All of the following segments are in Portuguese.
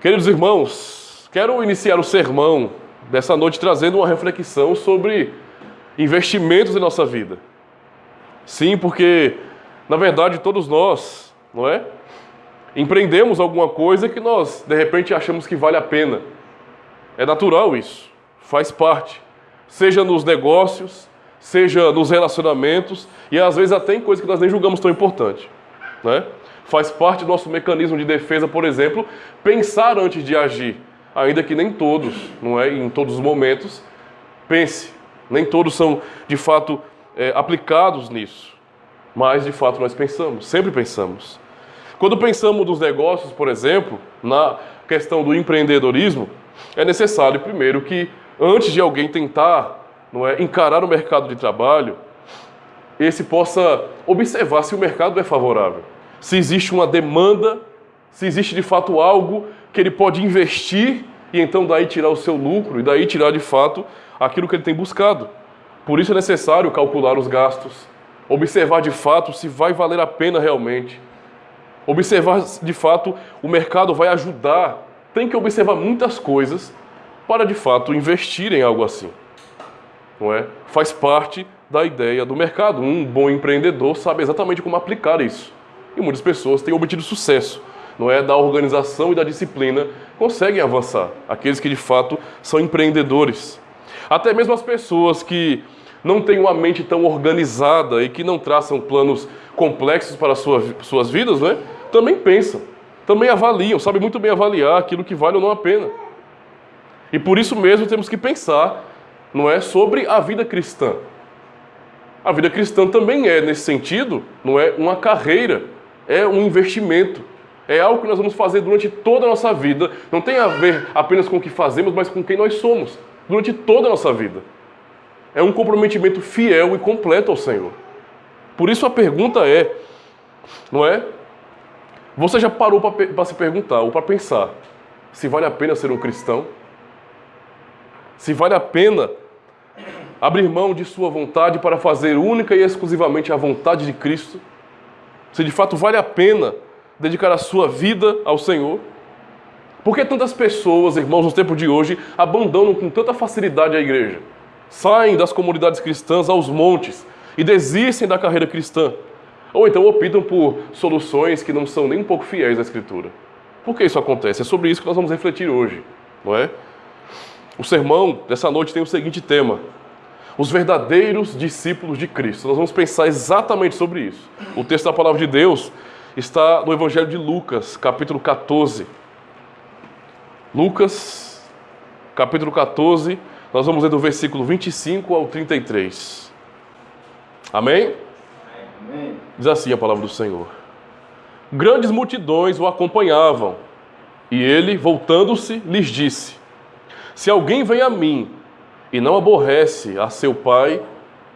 Queridos irmãos, quero iniciar o sermão dessa noite trazendo uma reflexão sobre investimentos em nossa vida. Sim, porque, na verdade, todos nós, não é? Empreendemos alguma coisa que nós, de repente, achamos que vale a pena. É natural isso, faz parte. Seja nos negócios, seja nos relacionamentos, e às vezes até em coisas que nós nem julgamos tão importante, né? Faz parte do nosso mecanismo de defesa, por exemplo, pensar antes de agir. Ainda que nem todos, não é? Em todos os momentos, pense. Nem todos são, de fato, aplicados nisso. Mas, de fato, nós pensamos, sempre pensamos. Quando pensamos nos negócios, por exemplo, na questão do empreendedorismo, é necessário, primeiro, que antes de alguém tentar, não é, encarar o mercado de trabalho, esse possa observar se o mercado é favorável. Se existe uma demanda, se existe de fato algo que ele pode investir e então daí tirar o seu lucro e daí tirar de fato aquilo que ele tem buscado. Por isso é necessário calcular os gastos, observar de fato se vai valer a pena realmente, observar se de fato o mercado vai ajudar. Tem que observar muitas coisas para de fato investir em algo assim, não é? Faz parte da ideia do mercado. Um bom empreendedor sabe exatamente como aplicar isso. E muitas pessoas têm obtido sucesso, não é? Da organização e da disciplina, conseguem avançar. Aqueles que de fato são empreendedores. Até mesmo as pessoas que não têm uma mente tão organizada e que não traçam planos complexos para suas vidas, né? Também pensam, também avaliam, sabem muito bem avaliar aquilo que vale ou não a pena. E por isso mesmo temos que pensar, não é, sobre a vida cristã. A vida cristã também é, nesse sentido, não é uma carreira, é um investimento. É algo que nós vamos fazer durante toda a nossa vida. Não tem a ver apenas com o que fazemos, mas com quem nós somos, durante toda a nossa vida. É um comprometimento fiel e completo ao Senhor. Por isso a pergunta é, não é? Você já parou para se perguntar, ou para pensar, se vale a pena ser um cristão? Se vale a pena abrir mão de sua vontade para fazer única e exclusivamente a vontade de Cristo? Se de fato vale a pena dedicar a sua vida ao Senhor? Por que tantas pessoas, irmãos, no tempo de hoje, abandonam com tanta facilidade a igreja? Saem das comunidades cristãs aos montes e desistem da carreira cristã. Ou então optam por soluções que não são nem um pouco fiéis à Escritura. Por que isso acontece? É sobre isso que nós vamos refletir hoje, não é? O sermão dessa noite tem o seguinte tema: os verdadeiros discípulos de Cristo. Nós vamos pensar exatamente sobre isso. O texto da Palavra de Deus está no Evangelho de Lucas, capítulo 14. Lucas, capítulo 14, nós vamos ler do versículo 25 ao 33. Amém? Amém. Diz assim a Palavra do Senhor: grandes multidões o acompanhavam, e ele, voltando-se, lhes disse: se alguém vem a mim e não aborrece a seu pai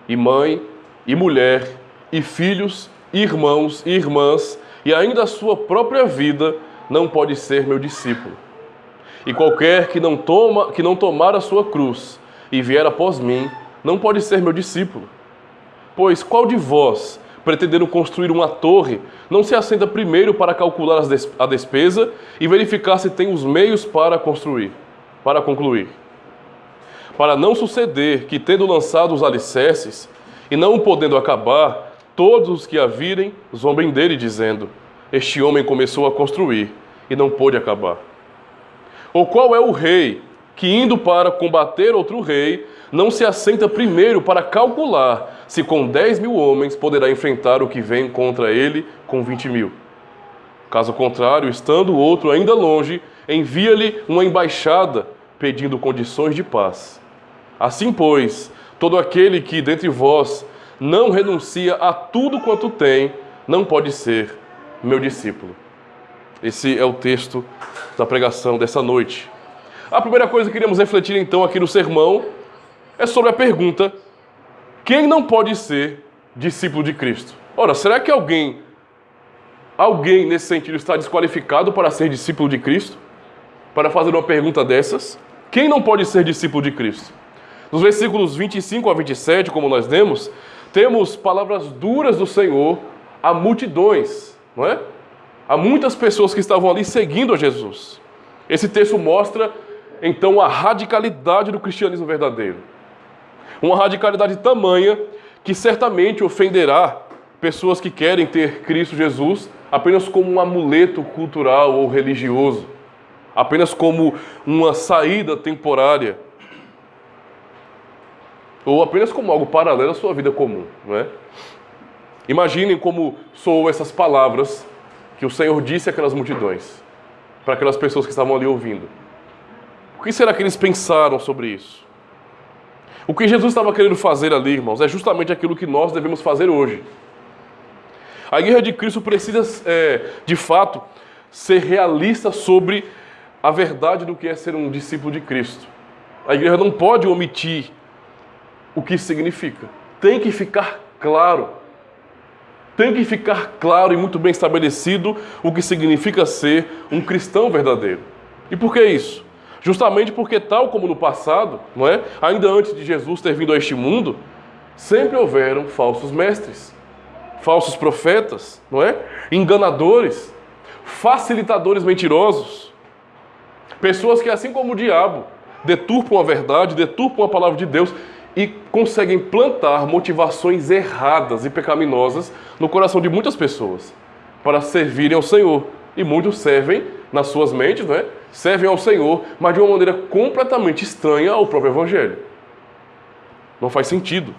e mãe e mulher e filhos e irmãos e irmãs e ainda a sua própria vida, não pode ser meu discípulo. E qualquer que não tomar a sua cruz e vier após mim, não pode ser meu discípulo. Pois qual de vós, pretendendo construir uma torre, não se assenta primeiro para calcular a despesa e verificar se tem os meios para concluir? Para não suceder que, tendo lançado os alicerces e não o podendo acabar, todos os que a virem zombem dele, dizendo: este homem começou a construir e não pôde acabar. Ou qual é o rei que, indo para combater outro rei, não se assenta primeiro para calcular se com 10.000 homens poderá enfrentar o que vem contra ele com 20.000? Caso contrário, estando o outro ainda longe, envia-lhe uma embaixada pedindo condições de paz. Assim, pois, todo aquele que dentre vós não renuncia a tudo quanto tem, não pode ser meu discípulo. Esse é o texto da pregação dessa noite. A primeira coisa que queríamos refletir então aqui no sermão é sobre a pergunta: quem não pode ser discípulo de Cristo? Ora, será que alguém nesse sentido está desqualificado para ser discípulo de Cristo? Para fazer uma pergunta dessas? Quem não pode ser discípulo de Cristo? Nos versículos 25 a 27, como nós lemos, temos palavras duras do Senhor a multidões, não é? Há muitas pessoas que estavam ali seguindo a Jesus. Esse texto mostra, então, a radicalidade do cristianismo verdadeiro. Uma radicalidade tamanha que certamente ofenderá pessoas que querem ter Cristo Jesus apenas como um amuleto cultural ou religioso, apenas como uma saída temporária, ou apenas como algo paralelo à sua vida comum, não é? Imaginem como soam essas palavras que o Senhor disse àquelas multidões, para aquelas pessoas que estavam ali ouvindo. O que será que eles pensaram sobre isso? O que Jesus estava querendo fazer ali, irmãos, é justamente aquilo que nós devemos fazer hoje. A Igreja de Cristo precisa, de fato, ser realista sobre a verdade do que é ser um discípulo de Cristo. A Igreja não pode omitir o que isso significa. Tem que ficar claro. Tem que ficar claro e muito bem estabelecido o que significa ser um cristão verdadeiro. E por que isso? Justamente porque, tal como no passado, não é? Ainda antes de Jesus ter vindo a este mundo, sempre houveram falsos mestres, falsos profetas, não é? Enganadores, facilitadores mentirosos, pessoas que, assim como o diabo, deturpam a verdade, deturpam a palavra de Deus e conseguem plantar motivações erradas e pecaminosas no coração de muitas pessoas para servirem ao Senhor. E muitos servem nas suas mentes, não é? Servem ao Senhor, mas de uma maneira completamente estranha ao próprio Evangelho. Não faz sentido.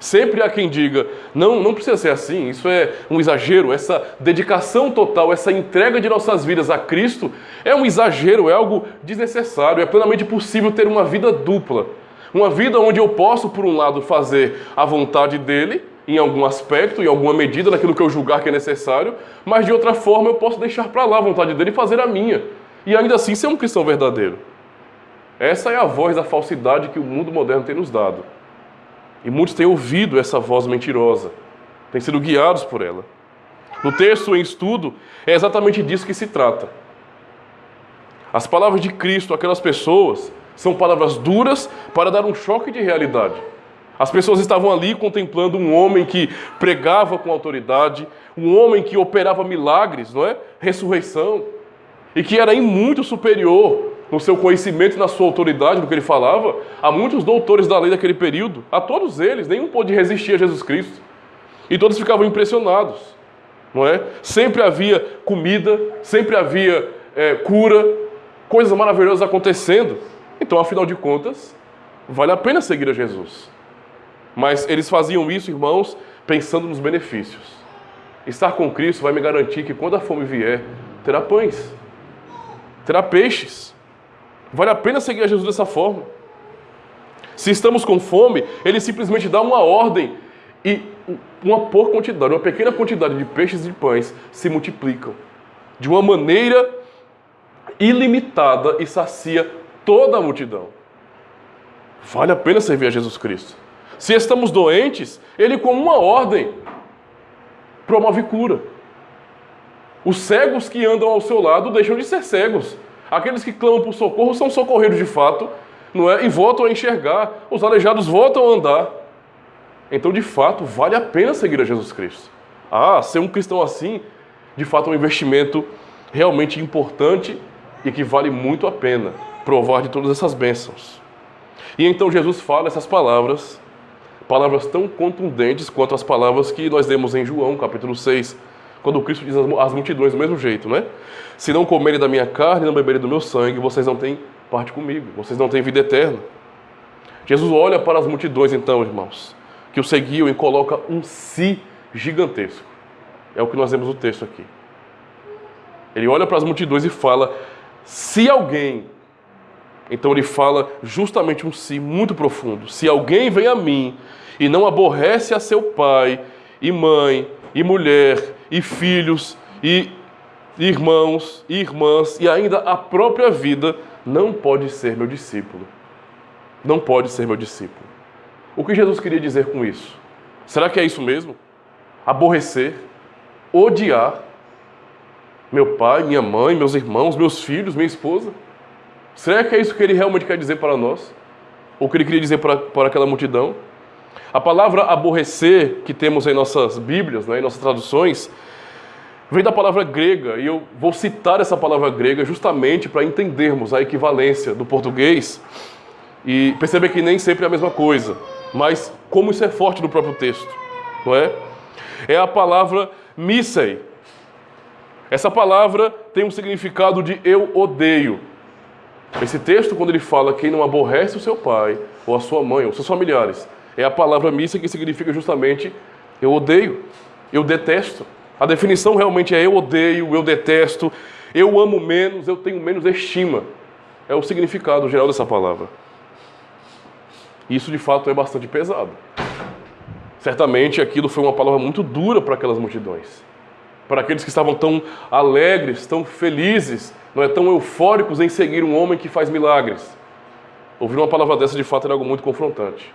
Sempre há quem diga, não precisa ser assim, isso é um exagero, essa dedicação total, essa entrega de nossas vidas a Cristo é um exagero, é algo desnecessário, é plenamente possível ter uma vida dupla. Uma vida onde eu posso, por um lado, fazer a vontade dele, em algum aspecto, em alguma medida, naquilo que eu julgar que é necessário, mas de outra forma eu posso deixar para lá a vontade dele e fazer a minha. E ainda assim ser um cristão verdadeiro. Essa é a voz da falsidade que o mundo moderno tem nos dado. E muitos têm ouvido essa voz mentirosa, têm sido guiados por ela. No texto em estudo, é exatamente disso que se trata. As palavras de Cristo, aquelas pessoas, são palavras duras para dar um choque de realidade. As pessoas estavam ali contemplando um homem que pregava com autoridade, um homem que operava milagres, não é? Ressurreição, e que era em muito superior no seu conhecimento e na sua autoridade, do que ele falava, a muitos doutores da lei daquele período. A todos eles, nenhum pôde resistir a Jesus Cristo. E todos ficavam impressionados, não é? Sempre havia comida, sempre havia cura, coisas maravilhosas acontecendo. Então, afinal de contas, vale a pena seguir a Jesus. Mas eles faziam isso, irmãos, pensando nos benefícios. Estar com Cristo vai me garantir que quando a fome vier, terá pães, terá peixes. Vale a pena seguir a Jesus dessa forma. Se estamos com fome, ele simplesmente dá uma ordem e uma pouca quantidade, uma pequena quantidade de peixes e de pães se multiplicam de uma maneira ilimitada e sacia toda a multidão. Vale a pena servir a Jesus Cristo. Se estamos doentes, ele com uma ordem promove cura. Os cegos que andam ao seu lado deixam de ser cegos. Aqueles que clamam por socorro são socorridos de fato, não é? E voltam a enxergar. Os aleijados voltam a andar. Então, de fato, vale a pena seguir a Jesus Cristo. Ser um cristão assim, de fato, é um investimento realmente importante e que vale muito a pena provar de todas essas bênçãos. E então Jesus fala essas palavras tão contundentes quanto as palavras que nós lemos em João, capítulo 6, quando Cristo diz às multidões do mesmo jeito, né? Se não comerem da minha carne e não beberem do meu sangue, vocês não têm parte comigo, vocês não têm vida eterna. Jesus olha para as multidões então, irmãos, que o seguiam e coloca um si gigantesco. É o que nós vemos no texto aqui. Ele olha para as multidões e fala, se alguém... Então ele fala justamente um si muito profundo. Se alguém vem a mim e não aborrece a seu pai e mãe e mulher e filhos e irmãos e irmãs e ainda a própria vida, não pode ser meu discípulo. Não pode ser meu discípulo. O que Jesus queria dizer com isso? Será que é isso mesmo? Aborrecer, odiar meu pai, minha mãe, meus irmãos, meus filhos, minha esposa? Será que é isso que ele realmente quer dizer para nós? Ou que ele queria dizer para aquela multidão? A palavra aborrecer que temos em nossas Bíblias, né, em nossas traduções, Vem da palavra grega, e eu vou citar essa palavra grega justamente para entendermos a equivalência do português e perceber que nem sempre é a mesma coisa, mas como isso é forte no próprio texto, não é? É a palavra missei. Essa palavra tem um significado de eu odeio. Esse texto, quando ele fala quem não aborrece o seu pai, ou a sua mãe, ou seus familiares, é a palavra missei que significa justamente eu odeio, eu detesto. A definição realmente é eu odeio, eu detesto, eu amo menos, eu tenho menos estima. É o significado geral dessa palavra. Isso de fato é bastante pesado. Certamente aquilo foi uma palavra muito dura para aquelas multidões. Para aqueles que estavam tão alegres, tão felizes, não é, tão eufóricos em seguir um homem que faz milagres. Ouvir uma palavra dessa de fato era algo muito confrontante.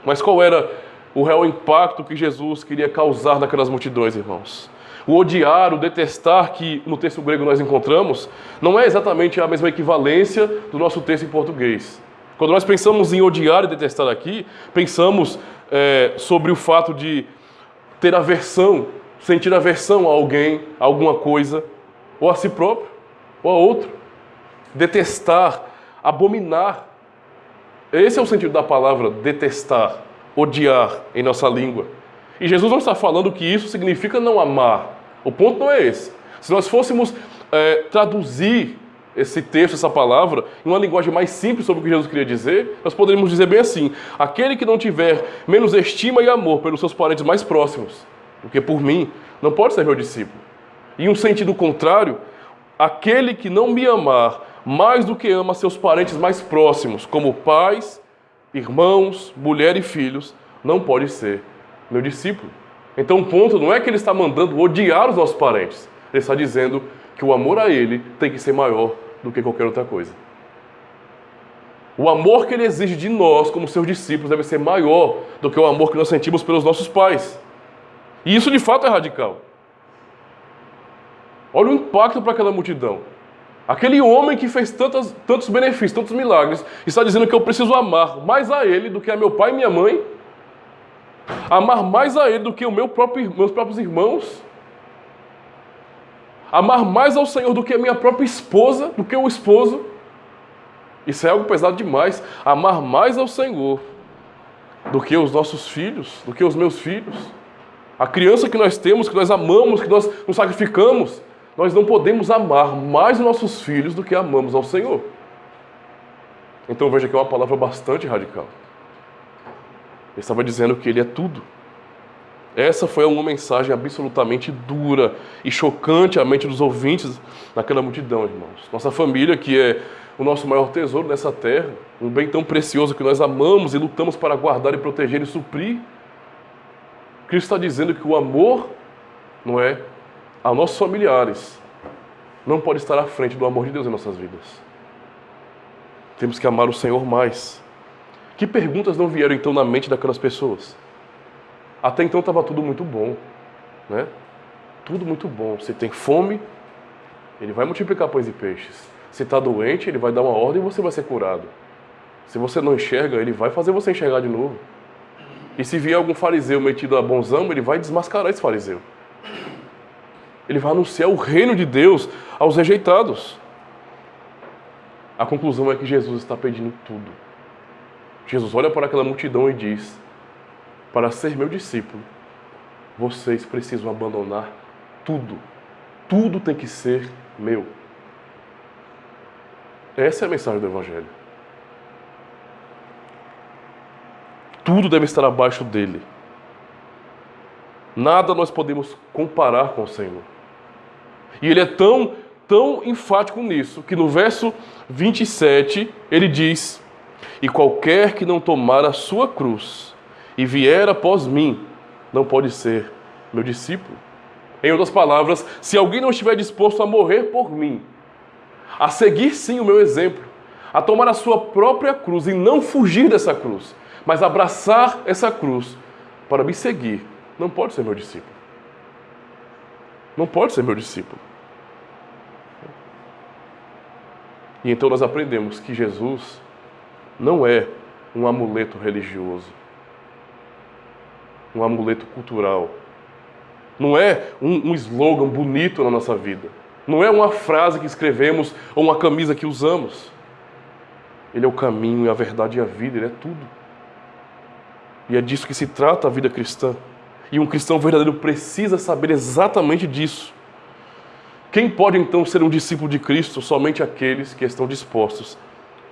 Mas qual era o real impacto que Jesus queria causar naquelas multidões, irmãos? O odiar, o detestar que no texto grego nós encontramos, não é exatamente a mesma equivalência do nosso texto em português. Quando nós pensamos em odiar e detestar aqui, pensamos sobre o fato de ter aversão, sentir aversão a alguém, a alguma coisa, ou a si próprio, ou a outro. Detestar, abominar. Esse é o sentido da palavra detestar, odiar em nossa língua. E Jesus não está falando que isso significa não amar. O ponto não é esse. Se nós fôssemos traduzir esse texto, essa palavra, em uma linguagem mais simples sobre o que Jesus queria dizer, nós poderíamos dizer bem assim: aquele que não tiver menos estima e amor pelos seus parentes mais próximos do que por mim, não pode ser meu discípulo. Em um sentido contrário, aquele que não me amar mais do que ama seus parentes mais próximos, como pais, irmãos, mulher e filhos, não pode ser meu discípulo. Então o ponto não é que ele está mandando odiar os nossos parentes. Ele está dizendo que o amor a ele tem que ser maior do que qualquer outra coisa. O amor que ele exige de nós, como seus discípulos, deve ser maior do que o amor que nós sentimos pelos nossos pais. E isso de fato é radical. Olha o impacto para aquela multidão. Aquele homem que fez tantos benefícios, tantos milagres, está dizendo que eu preciso amar mais a ele do que a meu pai e minha mãe, amar mais a ele do que meus próprios irmãos, amar mais ao Senhor do que a minha própria esposa, do que o esposo. Isso é algo pesado demais. Amar mais ao Senhor do que os nossos filhos, do que os meus filhos. A criança que nós temos, que nós amamos, que nós nos sacrificamos, nós não podemos amar mais os nossos filhos do que amamos ao Senhor. Então veja que é uma palavra bastante radical. Ele estava dizendo que Ele é tudo. Essa foi uma mensagem absolutamente dura e chocante à mente dos ouvintes naquela multidão, irmãos. Nossa família, que é o nosso maior tesouro nessa terra, um bem tão precioso que nós amamos e lutamos para guardar e proteger e suprir. Cristo está dizendo que o amor, não é, a nossos familiares, não pode estar à frente do amor de Deus em nossas vidas. Temos que amar o Senhor mais. Que perguntas não vieram então na mente daquelas pessoas? Até então estava tudo muito bom, né? Tudo muito bom. Se tem fome, Ele vai multiplicar pães e peixes. Se está doente, Ele vai dar uma ordem e você vai ser curado. Se você não enxerga, Ele vai fazer você enxergar de novo. E se vier algum fariseu metido a bonzão, Ele vai desmascarar esse fariseu. Ele vai anunciar o reino de Deus aos rejeitados. A conclusão é que Jesus está pedindo tudo. Jesus olha para aquela multidão e diz: para ser meu discípulo, vocês precisam abandonar tudo. Tudo tem que ser meu. Essa é a mensagem do Evangelho. Tudo deve estar abaixo dele. Nada nós podemos comparar com o Senhor. E ele é tão enfático nisso, que no verso 27, ele diz: e qualquer que não tomar a sua cruz e vier após mim, não pode ser meu discípulo. Em outras palavras, se alguém não estiver disposto a morrer por mim, a seguir sim o meu exemplo, a tomar a sua própria cruz e não fugir dessa cruz, mas abraçar essa cruz para me seguir, não pode ser meu discípulo. Não pode ser meu discípulo. E então nós aprendemos que Jesus não é um amuleto religioso, um amuleto cultural. Não é um slogan bonito na nossa vida. Não é uma frase que escrevemos ou uma camisa que usamos. Ele é o caminho, a verdade e a vida, Ele é tudo. E é disso que se trata a vida cristã. E um cristão verdadeiro precisa saber exatamente disso. Quem pode então ser um discípulo de Cristo? Somente aqueles que estão dispostos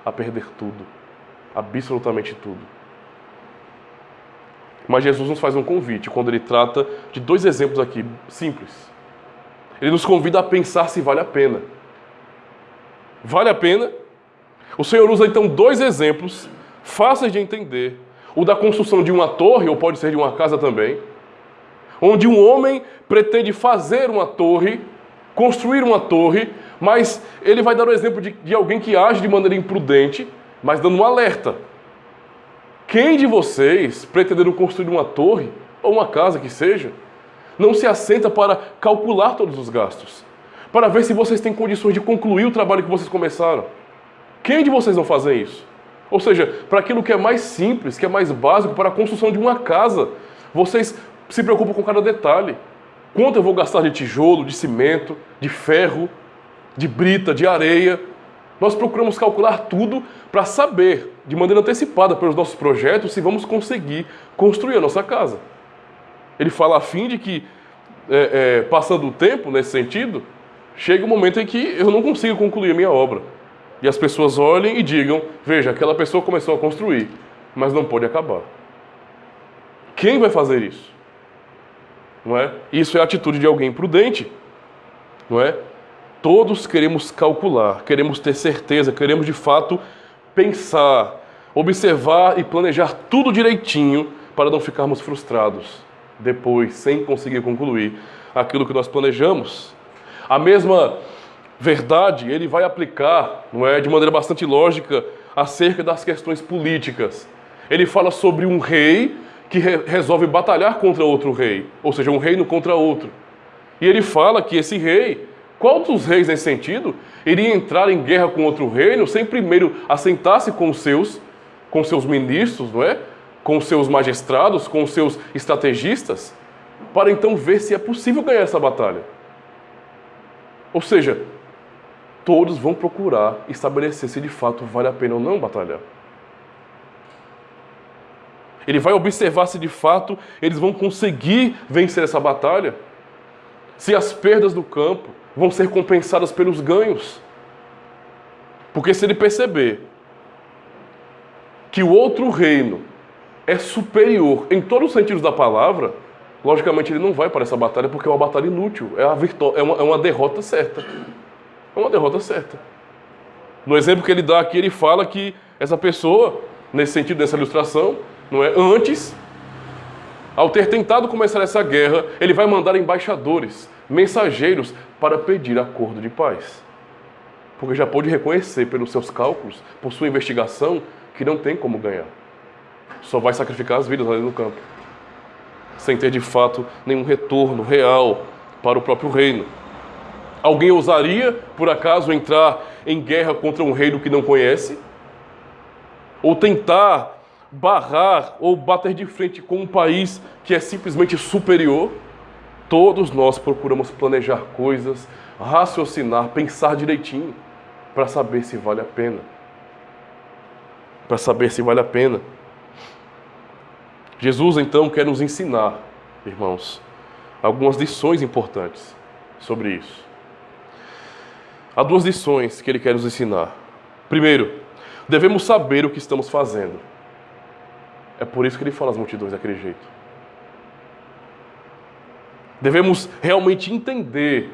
a perder tudo. Absolutamente tudo. Mas Jesus nos faz um convite quando Ele trata de 2 exemplos aqui, simples. Ele nos convida a pensar se vale a pena. Vale a pena? O Senhor usa então 2 exemplos fáceis de entender. O da construção de uma torre, ou pode ser de uma casa também, onde um homem pretende fazer uma torre, construir uma torre, mas ele vai dar o exemplo de alguém que age de maneira imprudente, mas dando um alerta. Quem de vocês, pretendendo construir uma torre, ou uma casa que seja, não se assenta para calcular todos os gastos, para ver se vocês têm condições de concluir o trabalho que vocês começaram? Quem de vocês não fazem isso? Ou seja, para aquilo que é mais simples, que é mais básico, para a construção de uma casa, vocês se preocupam com cada detalhe. Quanto eu vou gastar de tijolo, de cimento, de ferro, de brita, de areia? Nós procuramos calcular tudo para saber, de maneira antecipada pelos nossos projetos, se vamos conseguir construir a nossa casa. Ele fala a fim de que, passando o tempo nesse sentido, chega um momento em que eu não consigo concluir a minha obra. E as pessoas olhem e digam, veja, aquela pessoa começou a construir, mas não pode acabar. Quem vai fazer isso? Não é? Isso é a atitude de alguém prudente, não é? Todos queremos calcular, queremos ter certeza, queremos de fato pensar, observar e planejar tudo direitinho para não ficarmos frustrados depois, sem conseguir concluir aquilo que nós planejamos. A mesma verdade ele vai aplicar, não é, de maneira bastante lógica acerca das questões políticas. Ele fala sobre um rei que resolve batalhar contra outro rei, ou seja, um reino contra outro. E ele fala que esse rei, qual dos reis nesse sentido, iria entrar em guerra com outro reino sem primeiro assentar-se com seus ministros, não é? Com seus magistrados, com seus estrategistas, para então ver se é possível ganhar essa batalha. Ou seja, todos vão procurar estabelecer se de fato vale a pena ou não batalhar. Ele vai observar se de fato eles vão conseguir vencer essa batalha, se as perdas do campo vão ser compensadas pelos ganhos. Porque se ele perceber que o outro reino é superior em todos os sentidos da palavra, logicamente ele não vai para essa batalha porque é uma batalha inútil, é uma derrota certa. É uma derrota certa. No exemplo que ele dá aqui, ele fala que essa pessoa, nesse sentido dessa ilustração, não é? Antes, ao ter tentado começar essa guerra, ele vai mandar embaixadores, mensageiros, para pedir acordo de paz. Porque já pôde reconhecer pelos seus cálculos, por sua investigação, que não tem como ganhar. Só vai sacrificar as vidas ali no campo, sem ter de fato nenhum retorno real para o próprio reino. Alguém ousaria, por acaso, entrar em guerra contra um reino que não conhece? Ou tentar barrar ou bater de frente com um país que é simplesmente superior? Todos nós procuramos planejar coisas, raciocinar, pensar direitinho, para saber se vale a pena. Para saber se vale a pena. Jesus, então, quer nos ensinar, irmãos, algumas lições importantes sobre isso. Há 2 lições que ele quer nos ensinar. Primeiro, devemos saber o que estamos fazendo. É por isso que ele fala às multidões daquele jeito. Devemos realmente entender,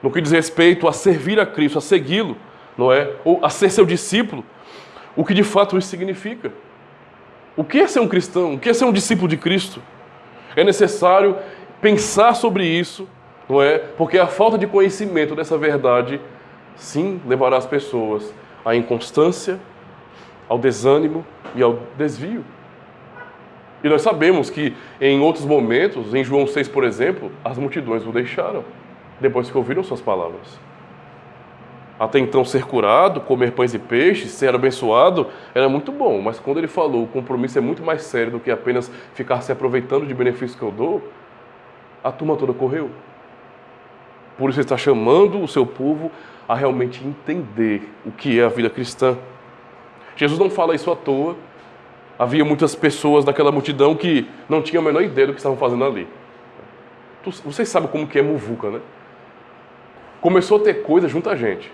no que diz respeito a servir a Cristo, a segui-lo, não é? Ou a ser seu discípulo, o que de fato isso significa. O que é ser um cristão? O que é ser um discípulo de Cristo? É necessário pensar sobre isso, não é? Porque a falta de conhecimento dessa verdade, sim, levará as pessoas à inconstância, ao desânimo e ao desvio. E nós sabemos que em outros momentos, em João 6, por exemplo, as multidões o deixaram, depois que ouviram suas palavras. Até então ser curado, comer pães e peixes, ser abençoado, era muito bom, mas quando ele falou, o compromisso é muito mais sério do que apenas ficar se aproveitando de benefícios que eu dou, A turma toda correu. Por isso ele está chamando o seu povo a realmente entender o que é a vida cristã. Jesus não fala isso à toa. Havia muitas pessoas daquela multidão que não tinham a menor ideia do que estavam fazendo ali. Vocês sabem como que é muvuca, né? Começou a ter coisa junto a gente.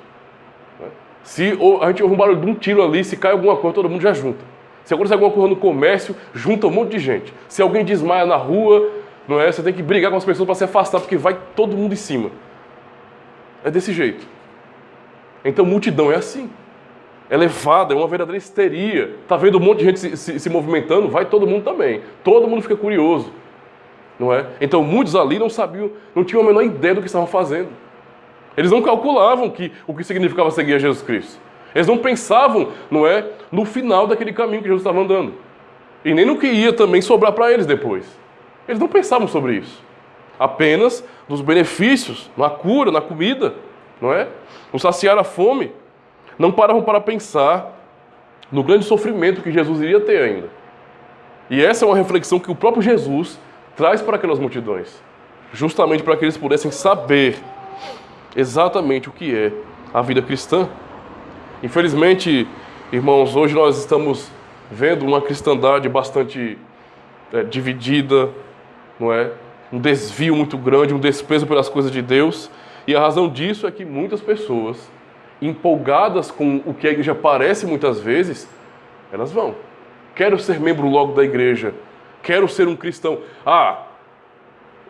Se a gente ouve um barulho de um tiro ali, se cai alguma coisa, todo mundo já junta. Se acontece alguma coisa no comércio, junta um monte de gente. Se alguém desmaia na rua, não é? Você tem que brigar com as pessoas para se afastar, porque vai todo mundo em cima. É desse jeito. Então, multidão é assim. É levada, é uma verdadeira histeria. Tá vendo um monte de gente se movimentando, vai todo mundo também. Todo mundo fica curioso, não é? Então, muitos ali não sabiam, não tinham a menor ideia do que estavam fazendo. Eles não calculavam o que significava seguir a Jesus Cristo. Eles não pensavam, não é, no final daquele caminho que Jesus estava andando. E nem no que ia também sobrar para eles depois. Eles não pensavam sobre isso. Apenas dos benefícios, na cura, na comida, não é? No saciar a fome. Não paravam para pensar no grande sofrimento que Jesus iria ter ainda. E essa é uma reflexão que o próprio Jesus traz para aquelas multidões. Justamente para que eles pudessem saber exatamente o que é a vida cristã. Infelizmente, irmãos, hoje nós estamos vendo uma cristandade bastante dividida, não é? Um desvio muito grande, um desprezo pelas coisas de Deus. E a razão disso é que muitas pessoas, empolgadas com o que a igreja parece muitas vezes, elas vão. Quero ser membro logo da igreja. Quero ser um cristão.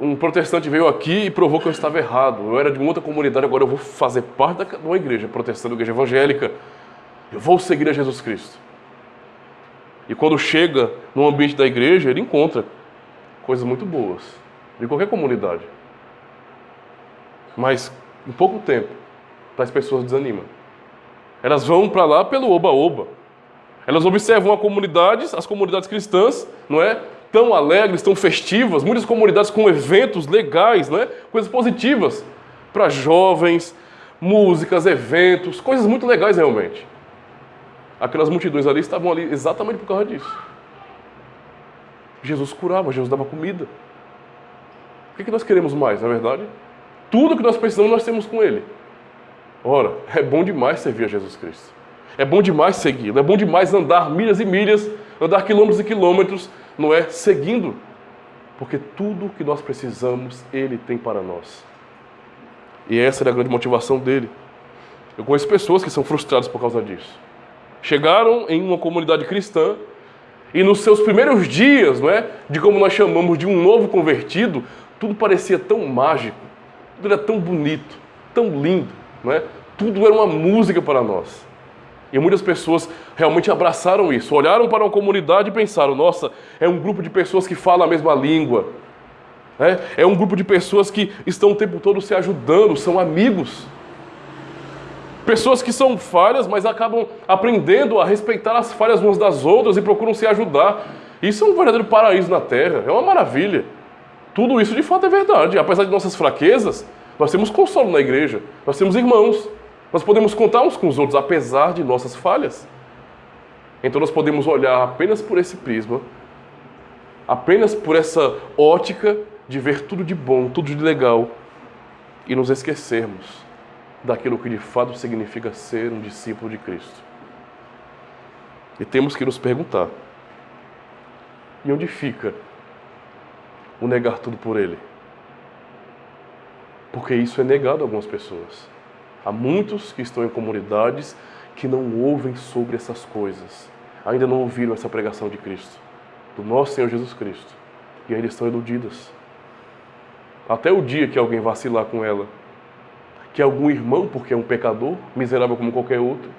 Um protestante veio aqui e provou que eu estava errado. Eu era de uma outra comunidade, agora eu vou fazer parte de uma igreja protestante, uma igreja evangélica. Eu vou seguir a Jesus Cristo. E quando chega no ambiente da igreja, ele encontra coisas muito boas, de qualquer comunidade. Mas, em pouco tempo, as pessoas desanimam. Elas vão para lá pelo oba-oba. Elas observam as comunidades cristãs, não é? Tão alegres, tão festivas, muitas comunidades com eventos legais, não é? Coisas positivas para jovens, músicas, eventos, coisas muito legais realmente. Aquelas multidões ali estavam ali exatamente por causa disso. Jesus curava, Jesus dava comida. O que nós queremos mais, na verdade? Tudo que nós precisamos nós temos com Ele. Ora, é bom demais servir a Jesus Cristo. É bom demais segui-lo. É bom demais andar milhas e milhas, andar quilômetros e quilômetros, não é? Seguindo. Porque tudo que nós precisamos, Ele tem para nós. E essa é a grande motivação dele. Eu conheço pessoas que são frustradas por causa disso. Chegaram em uma comunidade cristã e nos seus primeiros dias, não é? De como nós chamamos de um novo convertido, tudo parecia tão mágico, tudo era tão bonito, tão lindo, não é? Tudo era uma música para nós. E muitas pessoas realmente abraçaram isso, olharam para uma comunidade e pensaram, nossa, é um grupo de pessoas que falam a mesma língua, é um grupo de pessoas que estão o tempo todo se ajudando, são amigos. Pessoas que são falhas, mas acabam aprendendo a respeitar as falhas umas das outras e procuram se ajudar. Isso é um verdadeiro paraíso na Terra, é uma maravilha. Tudo isso de fato é verdade. Apesar de nossas fraquezas, nós temos consolo na igreja, nós temos irmãos. Nós podemos contar uns com os outros, apesar de nossas falhas. Então nós podemos olhar apenas por esse prisma, apenas por essa ótica de ver tudo de bom, tudo de legal, e nos esquecermos daquilo que de fato significa ser um discípulo de Cristo. E temos que nos perguntar, e onde fica o negar tudo por Ele? Porque isso é negado a algumas pessoas. Há muitos que estão em comunidades que não ouvem sobre essas coisas. Ainda não ouviram essa pregação de Cristo, do nosso Senhor Jesus Cristo. E ainda estão iludidas. Até o dia que alguém vacilar com ela, que algum irmão, porque é um pecador, miserável como qualquer outro,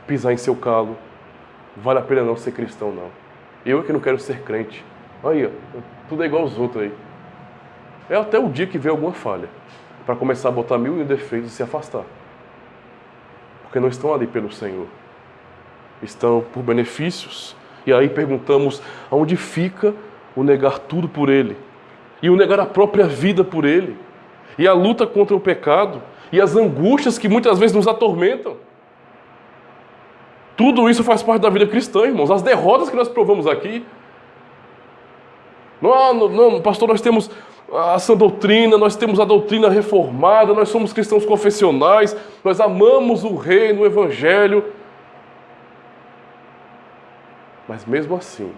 pisar em seu calo, vale a pena não ser cristão, não. Eu é que não quero ser crente. Aí, tudo é igual aos outros aí. É até o dia que vê alguma falha, para começar a botar 1000 defeitos e se afastar. Porque não estão ali pelo Senhor. Estão por benefícios. E aí perguntamos, aonde fica o negar tudo por Ele? E o negar a própria vida por Ele? E a luta contra o pecado? E as angústias que muitas vezes nos atormentam? Tudo isso faz parte da vida cristã, irmãos. As derrotas que nós provamos aqui. Não, pastor, nós temos a sã doutrina, nós temos a doutrina reformada, nós somos cristãos confessionais, nós amamos o reino, o evangelho. Mas mesmo assim,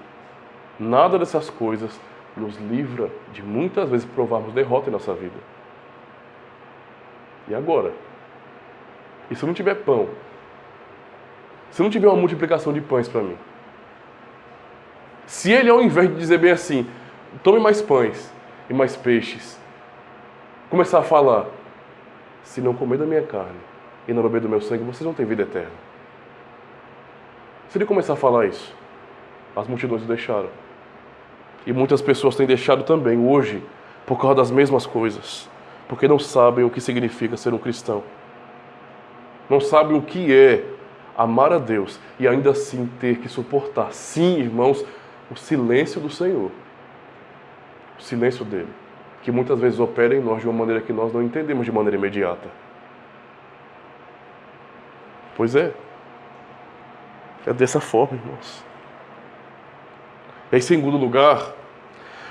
nada dessas coisas nos livra de muitas vezes provarmos derrota em nossa vida. E agora? E se eu não tiver pão? Se eu não tiver uma multiplicação de pães para mim? Se ele, ao invés de dizer bem assim, tome mais pães e mais peixes, começar a falar, se não comer da minha carne e não beber do meu sangue, vocês não têm vida eterna. Se ele começar a falar isso, as multidões o deixaram. E muitas pessoas têm deixado também hoje, por causa das mesmas coisas, porque não sabem o que significa ser um cristão. Não sabem o que é amar a Deus e ainda assim ter que suportar, sim, irmãos, o silêncio do Senhor. O silêncio dele, que muitas vezes opera em nós de uma maneira que nós não entendemos de maneira imediata. Pois é. É dessa forma, irmãos. Em segundo lugar,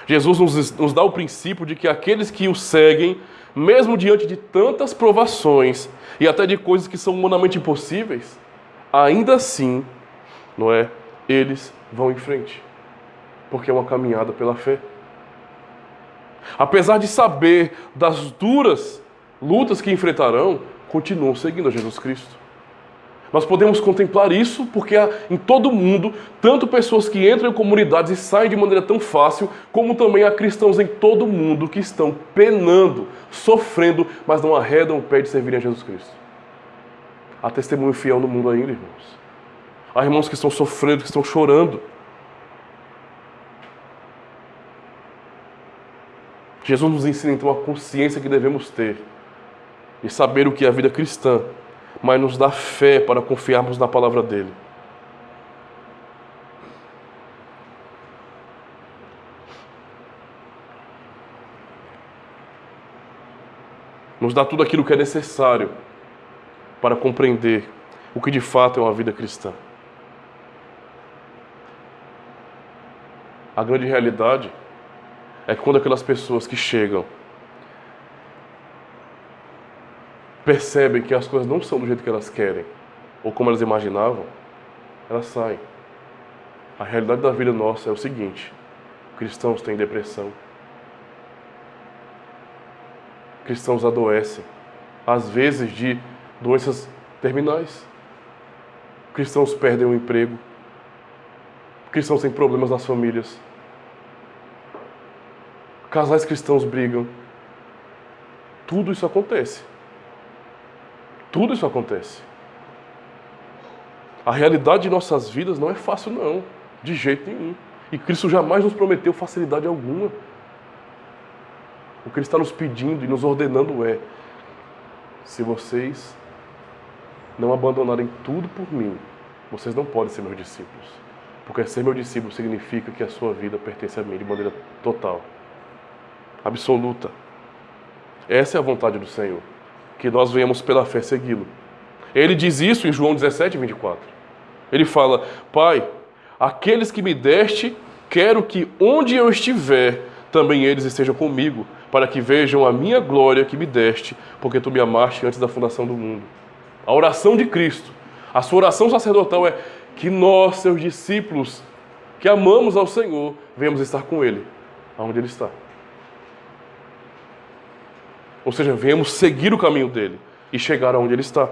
Jesus nos dá o princípio de que aqueles que o seguem, mesmo diante de tantas provações e até de coisas que são humanamente impossíveis, ainda assim, não é? Eles vão em frente, porque é uma caminhada pela fé. Apesar de saber das duras lutas que enfrentarão, continuam seguindo a Jesus Cristo. Nós podemos contemplar isso porque há em todo mundo, tanto pessoas que entram em comunidades e saem de maneira tão fácil, como também há cristãos em todo mundo que estão penando, sofrendo, mas não arredam o pé de servirem a Jesus Cristo. Há testemunho fiel no mundo ainda, irmãos. Há irmãos que estão sofrendo, que estão chorando. Jesus nos ensina então a consciência que devemos ter e saber o que é a vida cristã, mas nos dá fé para confiarmos na palavra dele. Nos dá tudo aquilo que é necessário para compreender o que de fato é uma vida cristã. A grande realidade é que quando aquelas pessoas que chegam percebem que as coisas não são do jeito que elas querem, ou como elas imaginavam, elas saem. A realidade da vida nossa é o seguinte: cristãos têm depressão, cristãos adoecem, às vezes de doenças terminais, cristãos perdem o emprego, cristãos têm problemas nas famílias, casais cristãos brigam. Tudo isso acontece. Tudo isso acontece. A realidade de nossas vidas não é fácil, não. De jeito nenhum. E Cristo jamais nos prometeu facilidade alguma. O que Ele está nos pedindo e nos ordenando é: se vocês não abandonarem tudo por mim, vocês não podem ser meus discípulos. Porque ser meu discípulo significa que a sua vida pertence a mim de maneira total, absoluta. Essa é a vontade do Senhor, que nós venhamos pela fé segui-lo. Ele diz isso em João 17, 24. Ele fala: Pai, aqueles que me deste, quero que onde eu estiver, também eles estejam comigo, para que vejam a minha glória que me deste, porque tu me amaste antes da fundação do mundo. A oração de Cristo, a sua oração sacerdotal é que nós, seus discípulos, que amamos ao Senhor, venhamos estar com Ele, aonde Ele está. Ou seja, venhamos seguir o caminho dele e chegar aonde ele está.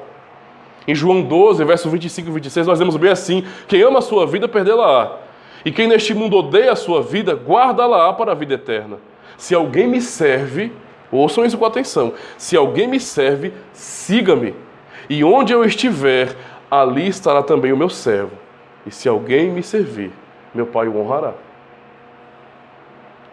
Em João 12, verso 25 e 26, nós vemos bem assim: quem ama a sua vida, perdê-la-á. E quem neste mundo odeia a sua vida, guarda-la-á para a vida eterna. Se alguém me serve, ouçam isso com atenção, se alguém me serve, siga-me. E onde eu estiver, ali estará também o meu servo. E se alguém me servir, meu Pai o honrará.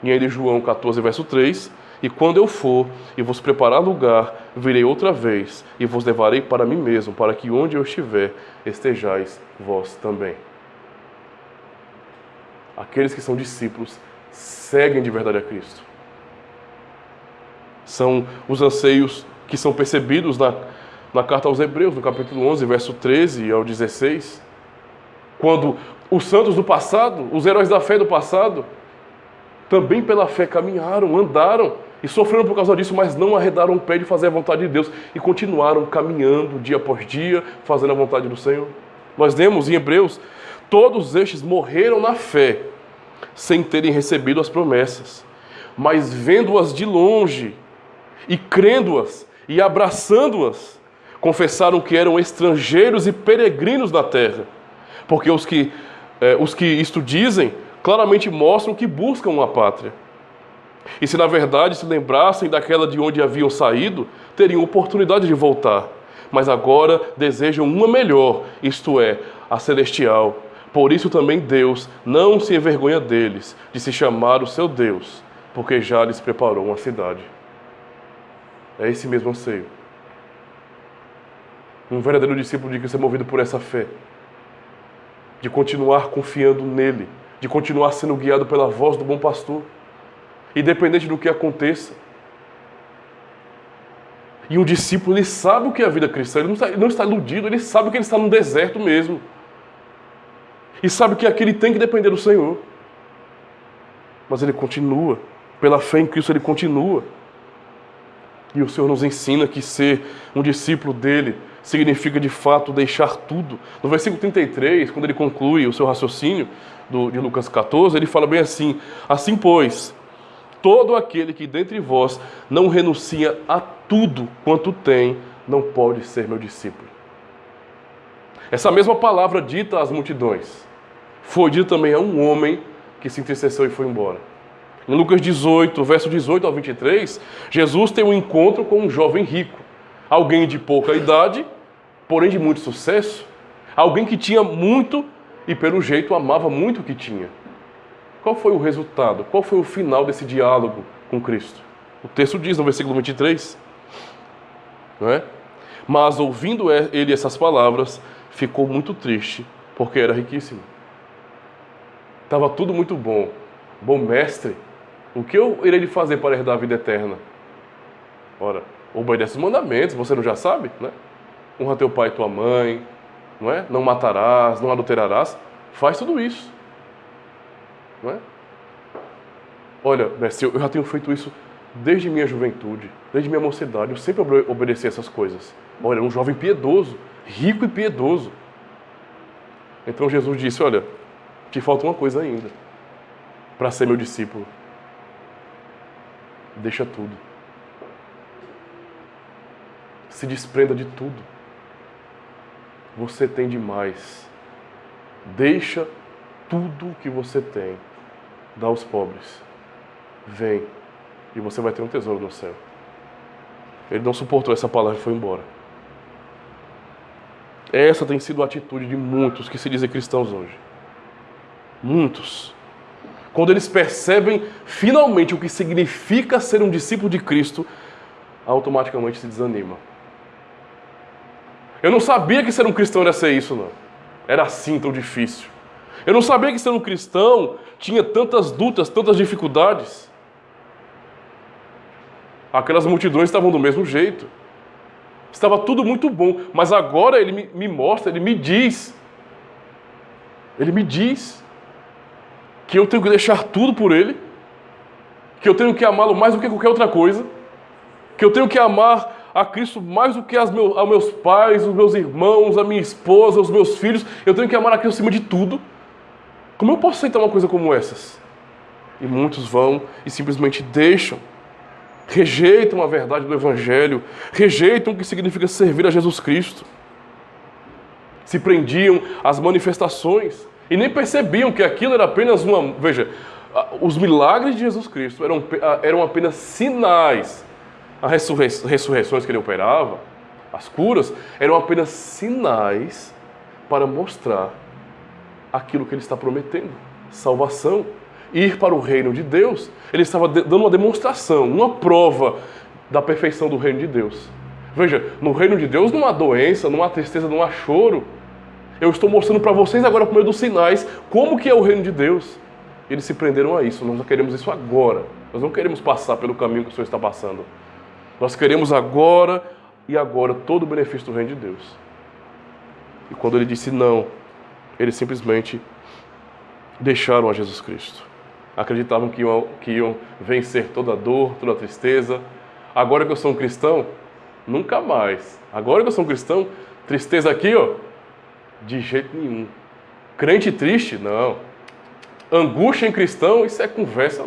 E ainda em João 14, verso 3... E quando eu for e vos preparar lugar, virei outra vez e vos levarei para mim mesmo, para que onde eu estiver, estejais vós também. Aqueles que são discípulos seguem de verdade a Cristo. São os anseios que são percebidos na carta aos Hebreus, no capítulo 11, verso 13 ao 16. Quando os santos do passado, os heróis da fé do passado, também pela fé caminharam, andaram, E sofreram por causa disso, mas não arredaram o pé de fazer a vontade de Deus e continuaram caminhando dia após dia, fazendo a vontade do Senhor. Nós lemos em Hebreus, todos estes morreram na fé, sem terem recebido as promessas, mas vendo-as de longe e crendo-as e abraçando-as, confessaram que eram estrangeiros e peregrinos na terra, porque os que isto dizem claramente mostram que buscam uma pátria. E se na verdade se lembrassem daquela de onde haviam saído, teriam oportunidade de voltar. Mas agora desejam uma melhor, isto é, a celestial. Por isso também Deus não se envergonha deles, de se chamar o seu Deus, porque já lhes preparou uma cidade. É esse mesmo anseio. Um verdadeiro discípulo de Cristo é movido por essa fé, de continuar confiando nele, de continuar sendo guiado pela voz do bom pastor, independente do que aconteça. E um discípulo, ele sabe o que é a vida cristã, ele não está iludido, ele sabe que ele está num deserto mesmo. E sabe que aqui ele tem que depender do Senhor. Mas ele continua, pela fé em Cristo ele continua. E o Senhor nos ensina que ser um discípulo dele significa de fato deixar tudo. No versículo 33, quando ele conclui o seu raciocínio de Lucas 14, ele fala bem assim: assim pois, todo aquele que dentre vós não renuncia a tudo quanto tem, não pode ser meu discípulo. Essa mesma palavra dita às multidões foi dita também a um homem que se entristeceu e foi embora. Em Lucas 18, verso 18 ao 23, Jesus tem um encontro com um jovem rico. Alguém de pouca idade, porém de muito sucesso. Alguém que tinha muito e pelo jeito amava muito o que tinha. Qual foi o resultado? Qual foi o final desse diálogo com Cristo? O texto diz no versículo 23, não é? Mas ouvindo ele essas palavras, ficou muito triste, porque era riquíssimo. Estava tudo muito bom. Bom mestre, o que eu irei lhe fazer para herdar a vida eterna? Ora, obedece os mandamentos, você não já sabe, né? Honra teu pai e tua mãe, não é? Não matarás, não adulterarás. Faz tudo isso. Não é? Olha, mestre, eu já tenho feito isso desde minha juventude, desde minha mocidade. Eu sempre obedeci essas coisas. Olha, um jovem piedoso, rico e piedoso. Então Jesus disse: olha, te falta uma coisa ainda para ser meu discípulo. Deixa tudo. Se desprenda de tudo. Você tem demais. Deixa tudo que você tem. Dá aos pobres. Vem. E você vai ter um tesouro no céu. Ele não suportou essa palavra e foi embora. Essa tem sido a atitude de muitos que se dizem cristãos hoje. Muitos. Quando eles percebem finalmente o que significa ser um discípulo de Cristo, automaticamente se desanima. Eu não sabia que ser um cristão era ser isso, não. Era assim tão difícil. Eu não sabia que ser um cristão tinha tantas lutas, tantas dificuldades. Aquelas multidões estavam do mesmo jeito. Estava tudo muito bom, mas agora ele me mostra, ele me diz que eu tenho que deixar tudo por ele, que eu tenho que amá-lo mais do que qualquer outra coisa, que eu tenho que amar a Cristo mais do que aos meus pais, os meus irmãos, a minha esposa, os meus filhos. Eu tenho que amar a Cristo acima de tudo. Como eu posso aceitar uma coisa como essas? E muitos vão e simplesmente deixam, rejeitam a verdade do Evangelho, rejeitam o que significa servir a Jesus Cristo. Se prendiam às manifestações e nem percebiam que aquilo era apenas uma... Veja, os milagres de Jesus Cristo eram apenas sinais. As ressurreições que ele operava, as curas, eram apenas sinais para mostrar aquilo que ele está prometendo. Salvação, ir para o reino de Deus. Ele estava dando uma demonstração, uma prova da perfeição do reino de Deus. Veja, no reino de Deus não há doença, não há tristeza, não há choro. Eu estou mostrando para vocês agora, por meio dos sinais, como que é o reino de Deus. Eles se prenderam a isso. Nós não queremos isso agora. Nós não queremos passar pelo caminho que o Senhor está passando. Nós queremos agora e agora todo o benefício do reino de Deus. E quando ele disse não, eles simplesmente deixaram a Jesus Cristo. acreditavam que iam vencer toda a dor, toda a tristeza. Agora que eu sou um cristão, nunca mais. Agora que eu sou um cristão, tristeza aqui, ó, de jeito nenhum. Crente triste? Não. Angústia em cristão, isso é conversa.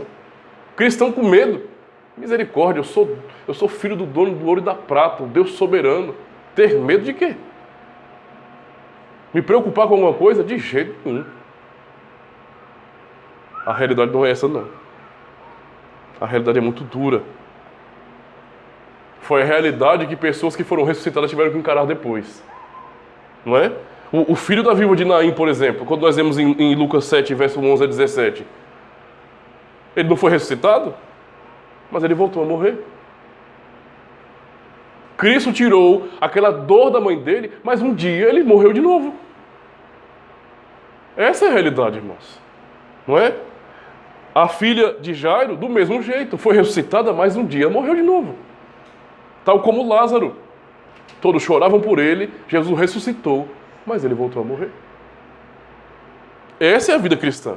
Cristão com medo. Misericórdia, eu sou filho do dono do ouro e da prata, o Deus soberano. Ter medo de quê? Me preocupar com alguma coisa? De jeito nenhum. A realidade não é essa, não. A realidade é muito dura. Foi a realidade que pessoas que foram ressuscitadas tiveram que encarar depois. Não é? O filho da viúva de Naim, por exemplo, quando nós vemos em Lucas 7, verso 11 a 17, ele não foi ressuscitado, mas ele voltou a morrer. Cristo tirou aquela dor da mãe dele, mas um dia ele morreu de novo. Essa é a realidade, irmãos. Não é? A filha de Jairo, do mesmo jeito, foi ressuscitada, mas um dia morreu de novo. Tal como Lázaro. Todos choravam por ele, Jesus ressuscitou, mas ele voltou a morrer. Essa é a vida cristã.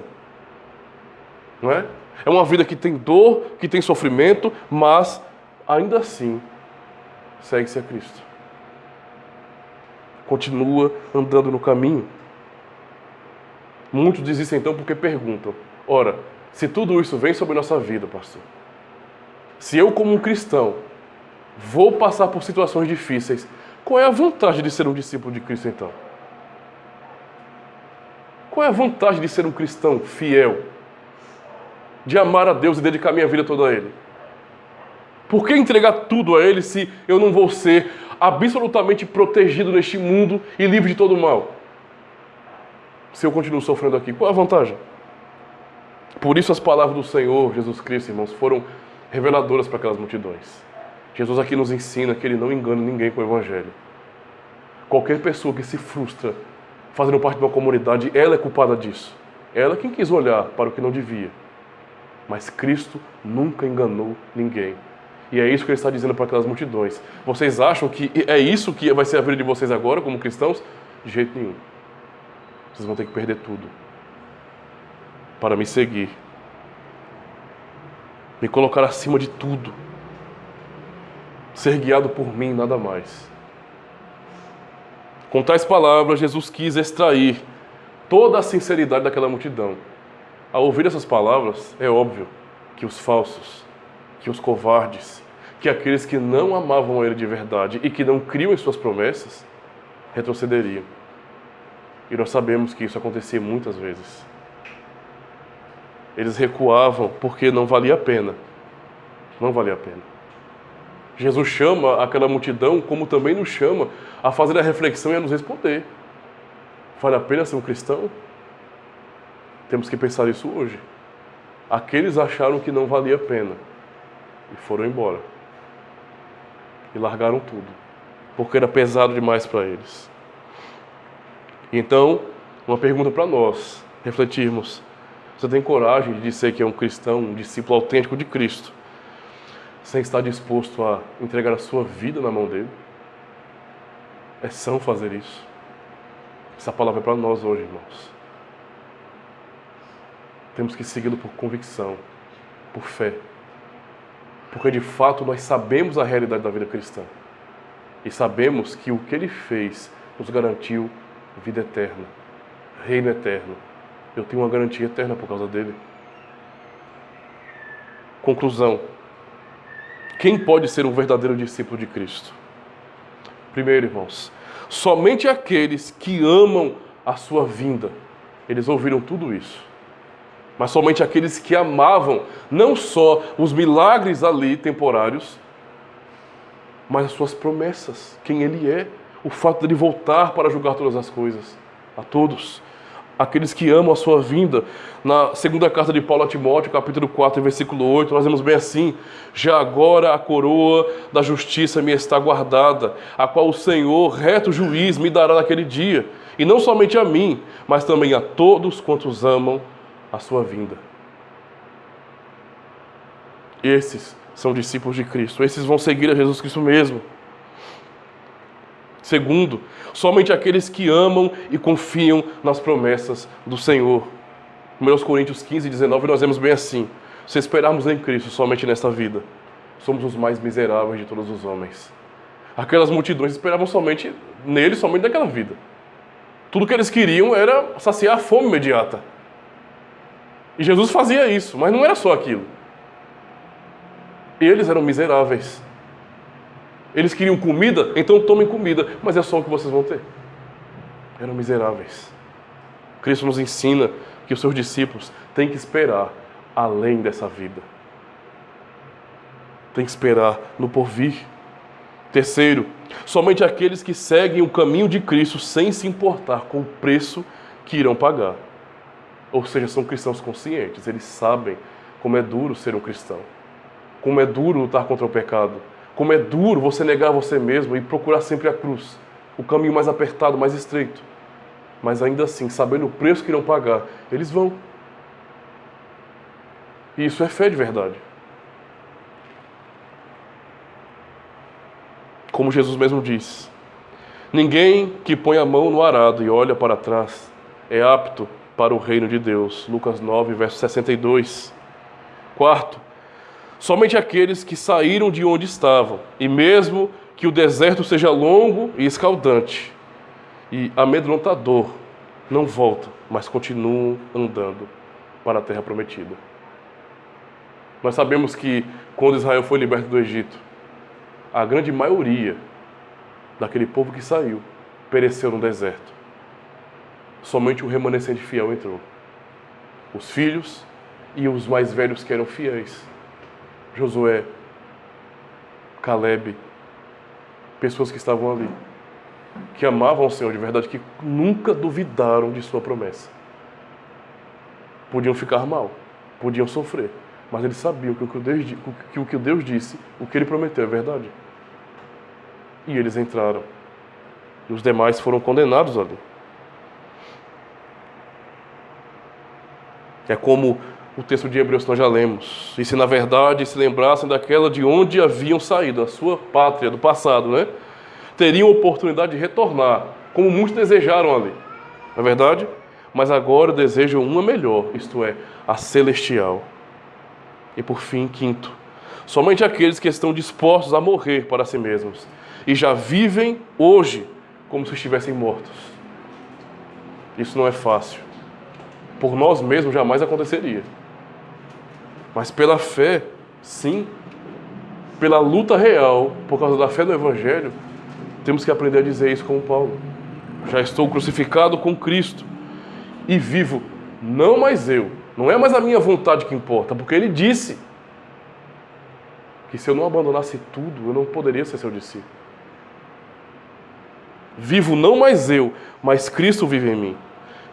Não é? É uma vida que tem dor, que tem sofrimento, mas ainda assim segue-se a Cristo. Continua andando no caminho. Muitos desistem então porque perguntam: ora, se tudo isso vem sobre nossa vida, pastor, se eu como um cristão vou passar por situações difíceis, qual é a vantagem de ser um discípulo de Cristo então? Qual é a vantagem de ser um cristão fiel? De amar a Deus e dedicar minha vida toda a Ele? Por que entregar tudo a Ele se eu não vou ser absolutamente protegido neste mundo e livre de todo o mal? Se eu continuo sofrendo aqui, qual é a vantagem? Por isso as palavras do Senhor Jesus Cristo, irmãos, foram reveladoras para aquelas multidões. Jesus aqui nos ensina que Ele não engana ninguém com o Evangelho. Qualquer pessoa que se frustra fazendo parte de uma comunidade, ela é culpada disso. Ela quem quis olhar para o que não devia. Mas Cristo nunca enganou ninguém. E é isso que Ele está dizendo para aquelas multidões. Vocês acham que é isso que vai ser a vida de vocês agora, como cristãos? De jeito nenhum. Vocês vão ter que perder tudo para me seguir. Me colocar acima de tudo. Ser guiado por mim, nada mais. Com tais palavras, Jesus quis extrair toda a sinceridade daquela multidão. Ao ouvir essas palavras, é óbvio que os falsos, que os covardes, que aqueles que não amavam a Ele de verdade e que não criam em suas promessas, retrocederiam. E nós sabemos que isso acontecia muitas vezes. Eles recuavam porque não valia a pena. Não valia a pena. Jesus chama aquela multidão, como também nos chama, a fazer a reflexão e a nos responder. Vale a pena ser um cristão? Temos que pensar isso hoje. Aqueles acharam que não valia a pena e foram embora. E largaram tudo, porque era pesado demais para eles. Então, uma pergunta para nós, refletirmos. Você tem coragem de dizer que é um cristão, um discípulo autêntico de Cristo, sem estar disposto a entregar a sua vida na mão dele? É são fazer isso. Essa palavra é para nós hoje, irmãos. Temos que segui-lo por convicção, por fé. Porque de fato nós sabemos a realidade da vida cristã. E sabemos que o que Ele fez nos garantiu vida eterna, reino eterno. Eu tenho uma garantia eterna por causa dele. Conclusão. Quem pode ser um verdadeiro discípulo de Cristo? Primeiro, irmãos, somente aqueles que amam a sua vinda. Eles ouviram tudo isso. Mas somente aqueles que amavam não só os milagres ali temporários, mas as suas promessas, quem Ele é, o fato de Ele voltar para julgar todas as coisas, a todos. Aqueles que amam a sua vinda. Na segunda carta de Paulo a Timóteo, capítulo 4, versículo 8, nós vemos bem assim: já agora a coroa da justiça me está guardada, a qual o Senhor, reto juiz, me dará naquele dia, e não somente a mim, mas também a todos quantos amam a sua vinda. Esses são discípulos de Cristo, esses vão seguir a Jesus Cristo mesmo. Segundo, somente aqueles que amam e confiam nas promessas do Senhor. Em 1 Coríntios 15, 19, nós vemos bem assim: se esperarmos em Cristo somente nesta vida, somos os mais miseráveis de todos os homens. Aquelas multidões esperavam somente nele, somente naquela vida. Tudo que eles queriam era saciar a fome imediata. E Jesus fazia isso, mas não era só aquilo. Eles eram miseráveis. Eles queriam comida, então tomem comida, mas é só o que vocês vão ter. Eram miseráveis. Cristo nos ensina que os seus discípulos têm que esperar além dessa vida. Tem que esperar no porvir. Terceiro, somente aqueles que seguem o caminho de Cristo sem se importar com o preço que irão pagar. Ou seja, são cristãos conscientes, eles sabem como é duro ser um cristão. Como é duro lutar contra o pecado. Como é duro você negar você mesmo e procurar sempre a cruz. O caminho mais apertado, mais estreito. Mas ainda assim, sabendo o preço que irão pagar, eles vão. E isso é fé de verdade. Como Jesus mesmo diz: ninguém que põe a mão no arado e olha para trás é apto para o reino de Deus. Lucas 9, verso 62. Quarto, somente aqueles que saíram de onde estavam, e mesmo que o deserto seja longo e escaldante e amedrontador, não voltam, mas continuam andando para a terra prometida. Nós sabemos que quando Israel foi liberto do Egito, a grande maioria daquele povo que saiu pereceu no deserto. Somente o remanescente fiel entrou. Os filhos e os mais velhos que eram fiéis. Josué, Caleb, pessoas que estavam ali, que amavam o Senhor de verdade, que nunca duvidaram de sua promessa. Podiam ficar mal, podiam sofrer, mas eles sabiam que o que Deus disse, o que Ele prometeu é verdade. E eles entraram. E os demais foram condenados ali. É como o texto de Hebreus que nós já lemos. E se na verdade se lembrassem daquela de onde haviam saído, a sua pátria do passado, né? Teriam oportunidade de retornar, como muitos desejaram ali. Não é verdade? Mas agora desejam uma melhor, isto é, a celestial. E por fim, quinto, somente aqueles que estão dispostos a morrer para si mesmos e já vivem hoje como se estivessem mortos. Isso não é fácil. Por nós mesmos jamais aconteceria. Mas pela fé, sim. Pela luta real, por causa da fé no Evangelho, temos que aprender a dizer isso como Paulo. Já estou crucificado com Cristo e vivo, não mais eu. Não é mais a minha vontade que importa, porque Ele disse que se eu não abandonasse tudo, eu não poderia ser seu discípulo. Vivo não mais eu, mas Cristo vive em mim.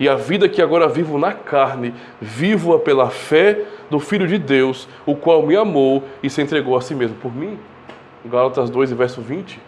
E a vida que agora vivo na carne, vivo-a pela fé do Filho de Deus, o qual me amou e se entregou a si mesmo por mim. Gálatas 2, verso 20.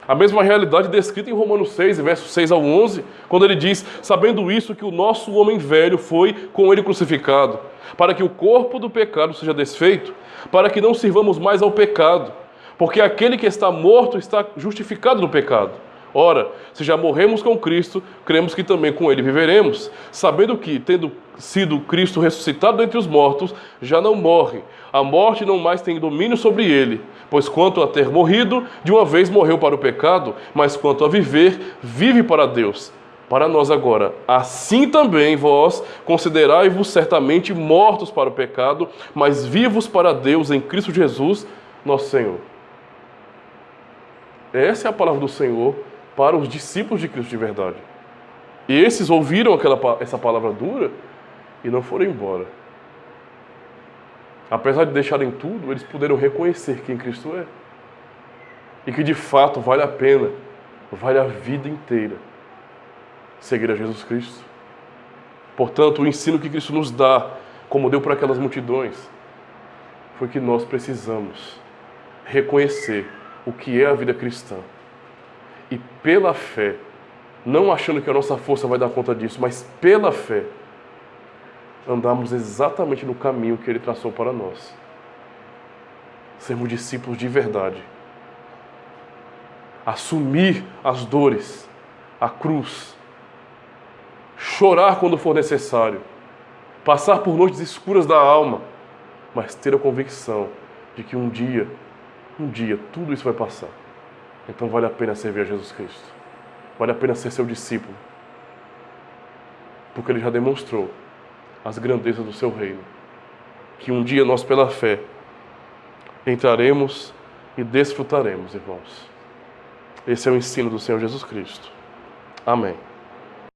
A mesma realidade descrita em Romanos 6, versos 6 ao 11, quando ele diz: sabendo isso, que o nosso homem velho foi com ele crucificado, para que o corpo do pecado seja desfeito, para que não sirvamos mais ao pecado, porque aquele que está morto está justificado no pecado. Ora, se já morremos com Cristo, cremos que também com Ele viveremos, sabendo que, tendo sido Cristo ressuscitado dentre os mortos, já não morre. A morte não mais tem domínio sobre Ele, pois quanto a ter morrido, de uma vez morreu para o pecado, mas quanto a viver, vive para Deus. Para nós agora, assim também vós considerai-vos certamente mortos para o pecado, mas vivos para Deus em Cristo Jesus, nosso Senhor. Essa é a palavra do Senhor para os discípulos de Cristo de verdade. E esses ouviram essa palavra dura e não foram embora. Apesar de deixarem tudo, eles puderam reconhecer quem Cristo é. E que de fato vale a pena, vale a vida inteira seguir a Jesus Cristo. Portanto, o ensino que Cristo nos dá, como deu para aquelas multidões, foi que nós precisamos reconhecer o que é a vida cristã. E pela fé, não achando que a nossa força vai dar conta disso, mas pela fé, andamos exatamente no caminho que Ele traçou para nós. Sermos discípulos de verdade. Assumir as dores, a cruz. Chorar quando for necessário. passar por noites escuras da alma, mas ter a convicção de que um dia, tudo isso vai passar. Então vale a pena servir a Jesus Cristo. Vale a pena ser seu discípulo. Porque Ele já demonstrou as grandezas do seu reino. Que um dia nós, pela fé, entraremos e desfrutaremos, irmãos. Esse é o ensino do Senhor Jesus Cristo. Amém.